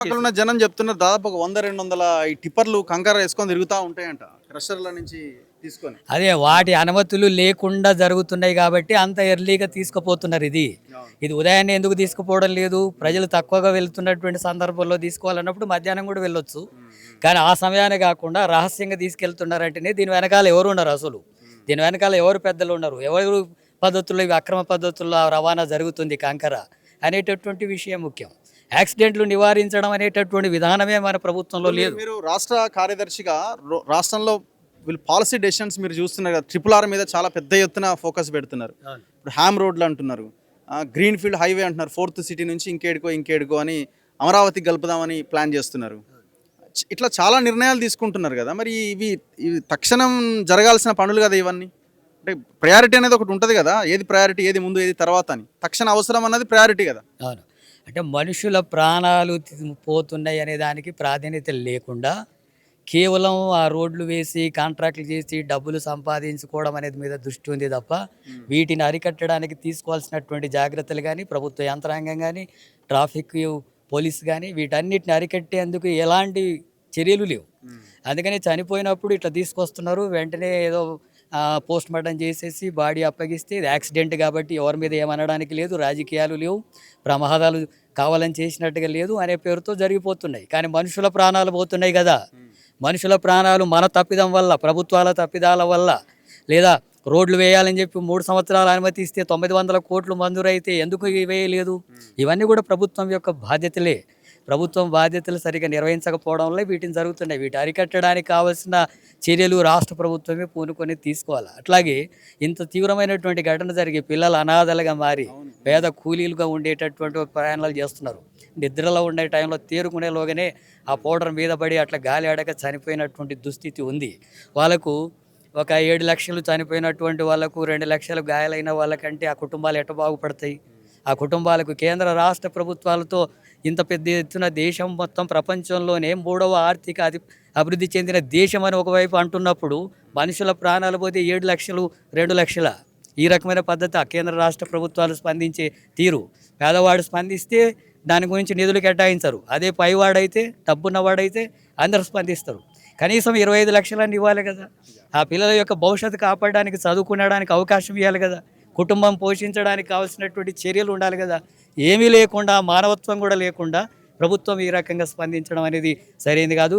అక్కడ ఉన్న జనం చెప్తున్నారు దాదాపు ఒక 100-200 ఈ టిప్పర్లు కంకర వేసుకొని తిరుగుతూ ఉంటాయంట క్రషర్ల నుంచి తీసుకొని. అదే వాటి అనుమతులు లేకుండా జరుగుతున్నాయి కాబట్టి అంత ఎర్లీగా తీసుకుపోతున్నారు. ఇది ఉదయాన్నే ఎందుకు తీసుకుపోవడం లేదు? ప్రజలు తక్కువగా వెళ్తున్నటువంటి సందర్భంలో తీసుకోవాలన్నప్పుడు మధ్యాహ్నం కూడా వెళ్ళొచ్చు. కానీ ఆ సమయాన్ని కాకుండా రహస్యంగా తీసుకెళ్తున్నారంటేనే దీని వెనకాల ఎవరు ఉన్నారు? అసలు దీని వెనకాల ఎవరు పెద్దలు ఉన్నారు? ఎవరు పద్ధతుల్లో ఇవి అక్రమ పద్ధతుల్లో రవాణా జరుగుతుంది కంకర అనేటటువంటి విషయం ముఖ్యం. యాక్సిడెంట్లు నివారించడం అనేటటువంటి విధానమే మన ప్రభుత్వంలో లేదు. మీరు రాష్ట్ర కార్యదర్శిగా రాష్ట్రంలో వీళ్ళు పాలసీ డెసిషన్స్ మీరు చూస్తున్నారు కదా, RRR మీద చాలా పెద్ద ఎత్తున ఫోకస్ పెడుతున్నారు. ఇప్పుడు హ్యామ్ రోడ్లు అంటున్నారు, గ్రీన్ ఫీల్డ్ హైవే అంటున్నారు, 4th సిటీ నుంచి ఇంకేడుకో అని అమరావతికి కలుపుదామని ప్లాన్ చేస్తున్నారు. ఇట్లా చాలా నిర్ణయాలు తీసుకుంటున్నారు కదా, మరి ఇవి తక్షణం జరగాల్సిన పనులు కదా ఇవన్నీ. అంటే ప్రయారిటీ అనేది ఒకటి ఉంటుంది కదా, ఏది ప్రయారిటీ, ఏది ముందు, ఏది తర్వాత అని. తక్షణ అవసరం అన్నది ప్రయారిటీ కదా. అవును, అంటే మనుషుల ప్రాణాలు పోతున్నాయి అనే దానికి ప్రాధాన్యత లేకుండా కేవలం ఆ రోడ్లు వేసి కాంట్రాక్ట్లు చేసి డబ్బులు సంపాదించుకోవడం అనేది మీద దృష్టి ఉంది తప్ప వీటిని అరికట్టడానికి తీసుకోవాల్సినటువంటి జాగ్రత్తలు కానీ ప్రభుత్వ యంత్రాంగం కానీ ట్రాఫిక్ పోలీసు కానీ వీటన్నిటిని అరికట్టేందుకు ఎలాంటి చర్యలు లేవు. అందుకని చనిపోయినప్పుడు ఇట్లా తీసుకొస్తున్నారు, వెంటనే ఏదో పోస్ట్ మార్టం చేసేసి బాడీ అప్పగిస్తే ఇది యాక్సిడెంట్ కాబట్టి ఎవరి మీద ఏమనడానికి లేదు, రాజకీయాలు లేవు, ప్రమాదాలు కావాలని చేసినట్టుగా లేదు అనే పేరుతో జరిగిపోతున్నాయి. కానీ మనుషుల ప్రాణాలు పోతున్నాయి కదా. మనుషుల ప్రాణాలు మన తప్పిదం వల్ల, ప్రభుత్వాల తప్పిదాల వల్ల, లేదా రోడ్లు వేయాలని చెప్పి 3 సంవత్సరాలు అనుమతి ఇస్తే 900 కోట్లు మంజూరైతే ఎందుకు వేయలేదు? ఇవన్నీ కూడా ప్రభుత్వం యొక్క బాధ్యతలే. ప్రభుత్వం బాధ్యతలు సరిగా నిర్వహించకపోవడం వల్ల వీటిని జరుగుతున్నాయి. వీటి అరికట్టడానికి కావాల్సిన చర్యలు రాష్ట్ర ప్రభుత్వమే పూనుకొని తీసుకోవాలి. అట్లాగే ఇంత తీవ్రమైనటువంటి ఘటన జరిగి పిల్లలు అనాథలుగా మారి పేద కూలీలుగా ఉండేటటువంటి ప్రయాణాలు చేస్తున్నారు. నిద్రలో ఉండే టైంలో తేరుకునేలోగానే ఆ పౌడర్ మీద పడి అట్లా గాలి ఆడక చనిపోయినటువంటి దుస్థితి ఉంది. వాళ్ళకు ఒక 7 లక్షలు చనిపోయినటువంటి వాళ్ళకు 2 లక్షలు గాయాలైన వాళ్ళకంటే ఆ కుటుంబాలు ఎట్ట బాగుపడతాయి? ఆ కుటుంబాలకు కేంద్ర రాష్ట్ర ప్రభుత్వాలతో ఇంత పెద్ద ఎత్తున దేశం మొత్తం ప్రపంచంలోనే 3వ ఆర్థిక అభివృద్ధి చెందిన దేశం అని ఒకవైపు అంటున్నప్పుడు మనుషుల ప్రాణాలు పోతే 7 లక్షలు 2 లక్షల ఈ రకమైన పద్ధతి ఆ కేంద్ర రాష్ట్ర ప్రభుత్వాలు స్పందించే తీరు. పేదవాడు స్పందిస్తే దాని గురించి నిధులు కేటాయించరు. అదే పైవాడైతే డబ్బున్నవాడైతే అందరూ స్పందిస్తారు. కనీసం 25 లక్షలన్నీ ఇవ్వాలి కదా. ఆ పిల్లల యొక్క భవిష్యత్తు కాపాడడానికి, చదువుకునడానికి అవకాశం ఇవ్వాలి కదా. కుటుంబం పోషించడానికి కావాల్సినటువంటి చర్యలు ఉండాలి కదా. ఏమీ లేకుండా, మానవత్వం కూడా లేకుండా ప్రభుత్వం ఈ రకంగా స్పందించడం అనేది సరైనది కాదు.